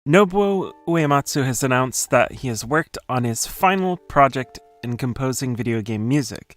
Nobuo Uematsu has announced that he has worked on his final project in composing video game music.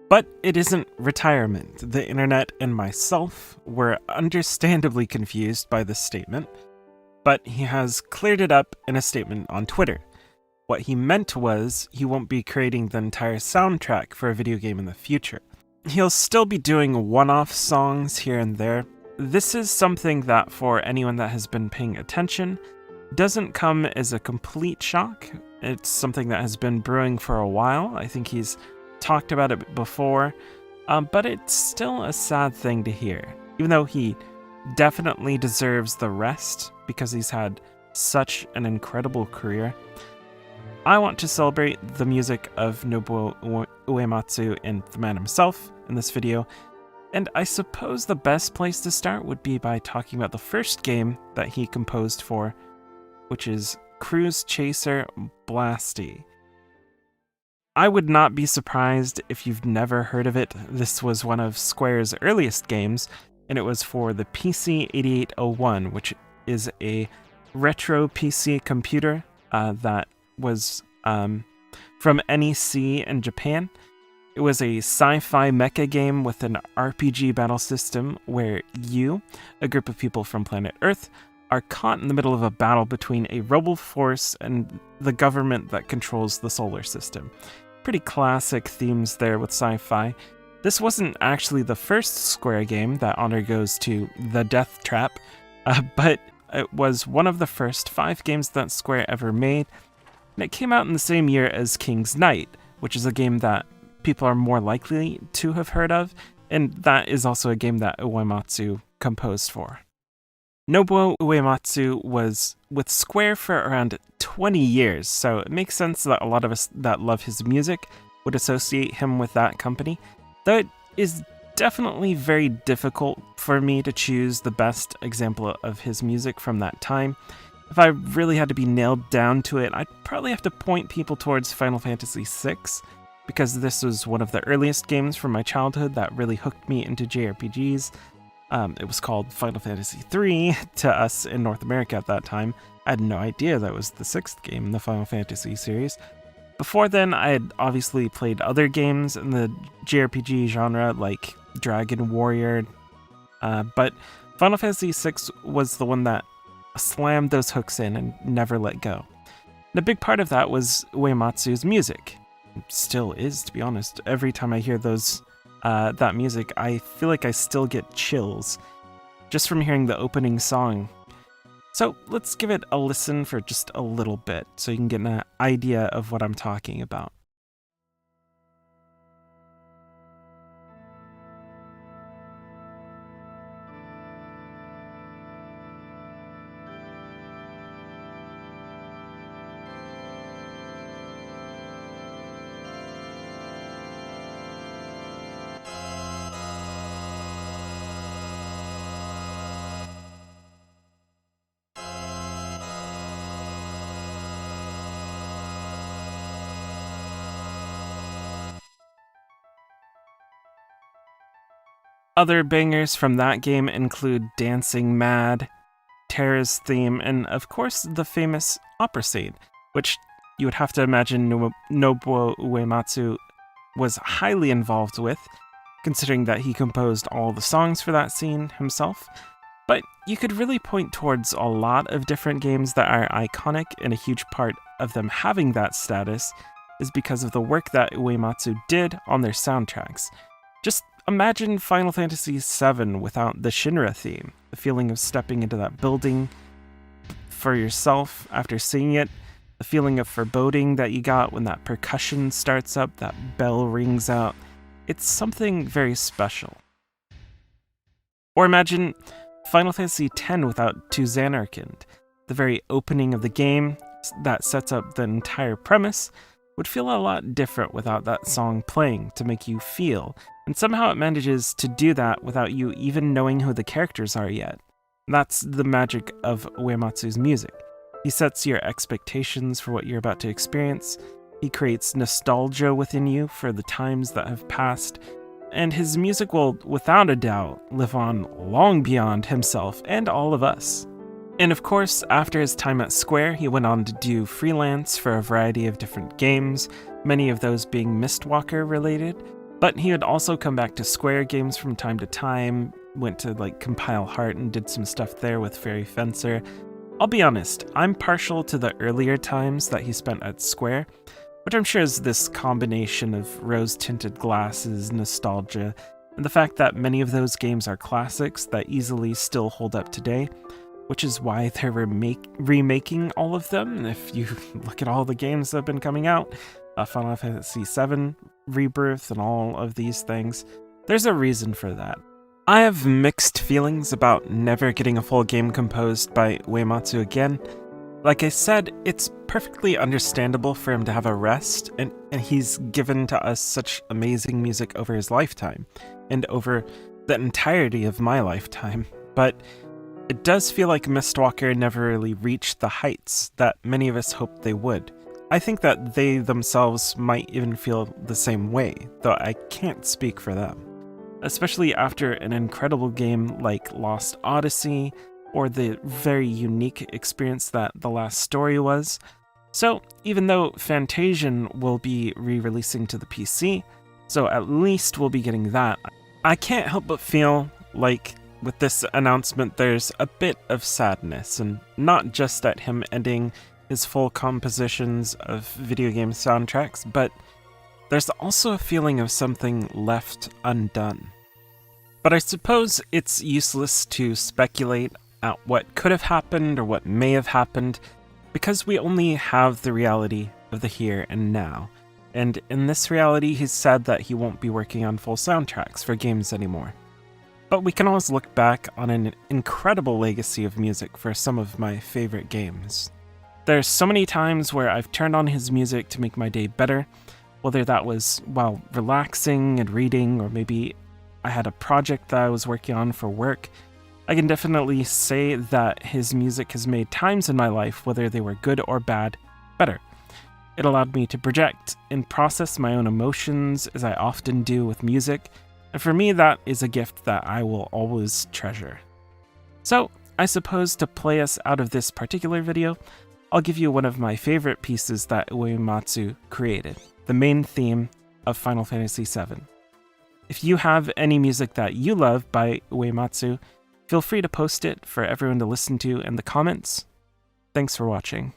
But it isn't retirement. The internet and myself were understandably confused by this statement, but he has cleared it up in a statement on Twitter. What he meant was he won't be creating the entire soundtrack for a video game in the future. He'll still be doing one-off songs here and there. This is something that, for anyone that has been paying attention, doesn't come as a complete shock. It's something that has been brewing for a while. I think he's talked about it before, but it's still a sad thing to hear, even though he definitely deserves the rest because he's had such an incredible career. I want to celebrate the music of Nobuo Uematsu and the man himself in this video, and I suppose the best place to start would be by talking about the first game that he composed for, which is Cruise Chaser Blasty. I would not be surprised if you've never heard of it. This was one of Square's earliest games, and it was for the PC 8801, which is a retro PC computer that was from NEC in Japan. It was a sci-fi mecha game with an RPG battle system where you, a group of people from planet Earth, are caught in the middle of a battle between a rebel force and the government that controls the solar system. Pretty classic themes there with sci-fi. This wasn't actually the first Square game that honor goes to The Death Trap, but it was one of the first 5 games that Square ever made, and it came out in the same year as King's Knight, which is a game that people are more likely to have heard of, and that is also a game that Uematsu composed for. Nobuo Uematsu was with Square for around 20 years, so it makes sense that a lot of us that love his music would associate him with that company, though it is definitely very difficult for me to choose the best example of his music from that time. If I really had to be nailed down to it, I'd probably have to point people towards Final Fantasy VI, because this was one of the earliest games from my childhood that really hooked me into JRPGs. It was called Final Fantasy III to us in North America at that time. I had no idea that was the 6th game in the Final Fantasy series. Before then, I had obviously played other games in the JRPG genre like Dragon Warrior, but Final Fantasy VI was the one that slammed those hooks in and never let go. And a big part of that was Uematsu's music. It still is, to be honest. Every time I hear that music, I feel like I still get chills just from hearing the opening song. So let's give it a listen for just a little bit so you can get an idea of what I'm talking about. Other bangers from that game include Dancing Mad, Terra's theme, and of course the famous opera scene, which you would have to imagine Nobuo Uematsu was highly involved with, considering that he composed all the songs for that scene himself. But you could really point towards a lot of different games that are iconic, and a huge part of them having that status is because of the work that Uematsu did on their soundtracks. Just imagine Final Fantasy VII without the Shinra theme, the feeling of stepping into that building for yourself after seeing it, the feeling of foreboding that you got when that percussion starts up, that bell rings out. It's something very special. Or imagine Final Fantasy X without To Xanarkand. The very opening of the game that sets up the entire premise would feel a lot different without that song playing to make you feel, and somehow it manages to do that without you even knowing who the characters are yet. That's the magic of Uematsu's music. He sets your expectations for what you're about to experience, he creates nostalgia within you for the times that have passed, and his music will, without a doubt, live on long beyond himself and all of us. And of course, after his time at Square, he went on to do freelance for a variety of different games, many of those being Mistwalker related. But he would also come back to Square games from time to time, went to Compile Heart and did some stuff there with Fairy Fencer. I'll be honest, I'm partial to the earlier times that he spent at Square, which I'm sure is this combination of rose-tinted glasses, nostalgia, and the fact that many of those games are classics that easily still hold up today, which is why they're remaking all of them. If you look at all the games that have been coming out, Final Fantasy VII, Rebirth, and all of these things, there's a reason for that. I have mixed feelings about never getting a full game composed by Uematsu again. Like I said, it's perfectly understandable for him to have a rest, and he's given to us such amazing music over his lifetime, and over the entirety of my lifetime, but it does feel like Mistwalker never really reached the heights that many of us hoped they would. I think that they themselves might even feel the same way, though I can't speak for them. Especially after an incredible game like Lost Odyssey, or the very unique experience that The Last Story was. So even though Fantasian will be re-releasing to the PC, so at least we'll be getting that, I can't help but feel like with this announcement there's a bit of sadness, and not just at him ending his full compositions of video game soundtracks, but there's also a feeling of something left undone. But I suppose it's useless to speculate at what could have happened or what may have happened, because we only have the reality of the here and now. And in this reality, he's said that he won't be working on full soundtracks for games anymore. But we can always look back on an incredible legacy of music for some of my favorite games. There's so many times where I've turned on his music to make my day better, whether that was while relaxing and reading, or maybe I had a project that I was working on for work. I can definitely say that his music has made times in my life, whether they were good or bad, better. It allowed me to project and process my own emotions, as I often do with music, and for me that is a gift that I will always treasure. So, I suppose to play us out of this particular video, I'll give you one of my favorite pieces that Uematsu created, the main theme of Final Fantasy VII. If you have any music that you love by Uematsu, feel free to post it for everyone to listen to in the comments. Thanks for watching.